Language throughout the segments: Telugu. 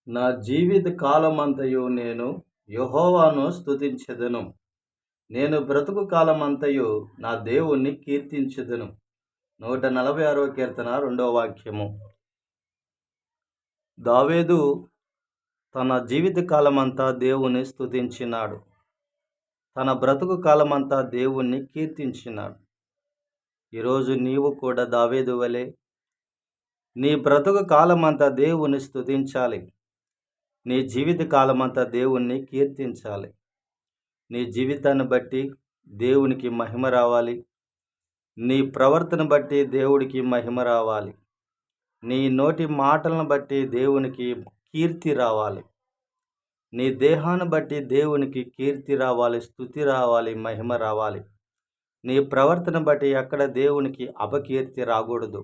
నా జీవిత కాలమంతయు నేను యెహోవాను స్తుతించెదను. నేను బ్రతుకు కాలమంతయు నా దేవుణ్ణి కీర్తించెదను. 146 కీర్తన 2వ వాక్యము. దావీదు తన జీవిత కాలమంతా దేవుని స్తుతించినాడు. తన బ్రతుకు కాలమంతా దేవుణ్ణి కీర్తించినాడు. ఈరోజు నీవు కూడా దావీదు వలె నీ బ్రతుకు కాలమంతా దేవుని స్తుతించాలి. నీ జీవిత కాలమంతా దేవుణ్ణి కీర్తించాలి. నీ జీవితాన్ని బట్టి దేవునికి మహిమ రావాలి. నీ ప్రవర్తన బట్టి దేవుడికి మహిమ రావాలి. నీ నోటి మాటలను బట్టి దేవునికి కీర్తి రావాలి. నీ దేహాన్ని బట్టి దేవునికి కీర్తి రావాలి, స్తుతి రావాలి, మహిమ రావాలి. నీ ప్రవర్తన బట్టి ఎక్కడ దేవునికి అపకీర్తి రాకూడదు.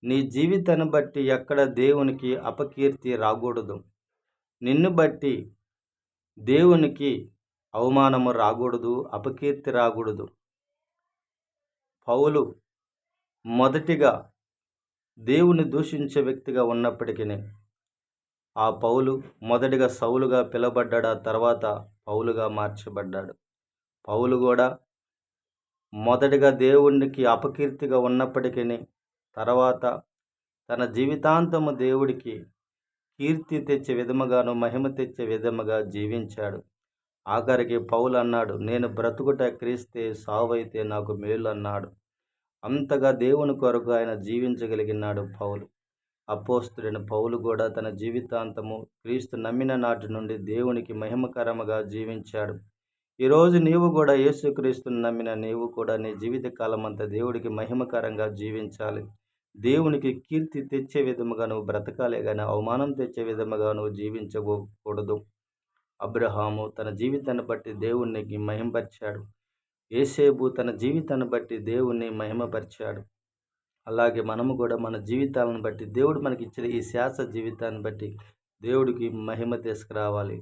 నీ జీవితాన్ని బట్టి ఎక్కడ దేవునికి అపకీర్తి రాకూడదు. నిన్ను బట్టి దేవునికి అవమానము రాకూడదు, అపకీర్తి రాకూడదు. పౌలు మొదటిగా దేవుని దూషించే వ్యక్తిగా ఉన్నప్పటికీ ఆ పౌలు మొదటిగా సౌలుగా పిలువబడ్డాడు. ఆ తర్వాత పౌలుగా మార్చబడ్డాడు. పౌలు కూడా మొదటిగా దేవునికి అపకీర్తిగా ఉన్నప్పటికీ తర్వాత తన జీవితాంతము దేవుడికి కీర్తి తెచ్చే విధముగాను మహిమ తెచ్చే విధముగా జీవించాడు. ఆఖరికి పౌలు అన్నాడు, నేను బ్రతుకుట క్రీస్తే, సావైతే నాకు మేలు అన్నాడు. అంతగా దేవుని కొరకు ఆయన జీవించగలిగినాడు పౌలు. అపోస్తుడైన పౌలు కూడా తన జీవితాంతము క్రీస్తు నమ్మిన నాటి నుండి దేవునికి మహిమకరముగా జీవించాడు. ఈరోజు నీవు కూడా యేసుక్రీస్తుని నమ్మిన నీవు కూడా నీ జీవిత కాలమంతా దేవుడికి మహిమకరంగా జీవించాలి. దేవునికి కీర్తి తెచ్చే విధముగా నువ్వు బ్రతకాలే కానీ అవమానం తెచ్చే విధముగా నువ్వు జీవించకూడదు. అబ్రహాము తన జీవితాన్ని బట్టి దేవునికి మహిమపరిచాడు. యేసేపు తన జీవితాన్ని బట్టి దేవుణ్ణి మహిమపరిచాడు. అలాగే మనము కూడా మన జీవితాలను బట్టి దేవుడు మనకి ఇచ్చిన ఈ శాశ్వత జీవితాన్ని బట్టి దేవుడికి మహిమ తీసుకురావాలి.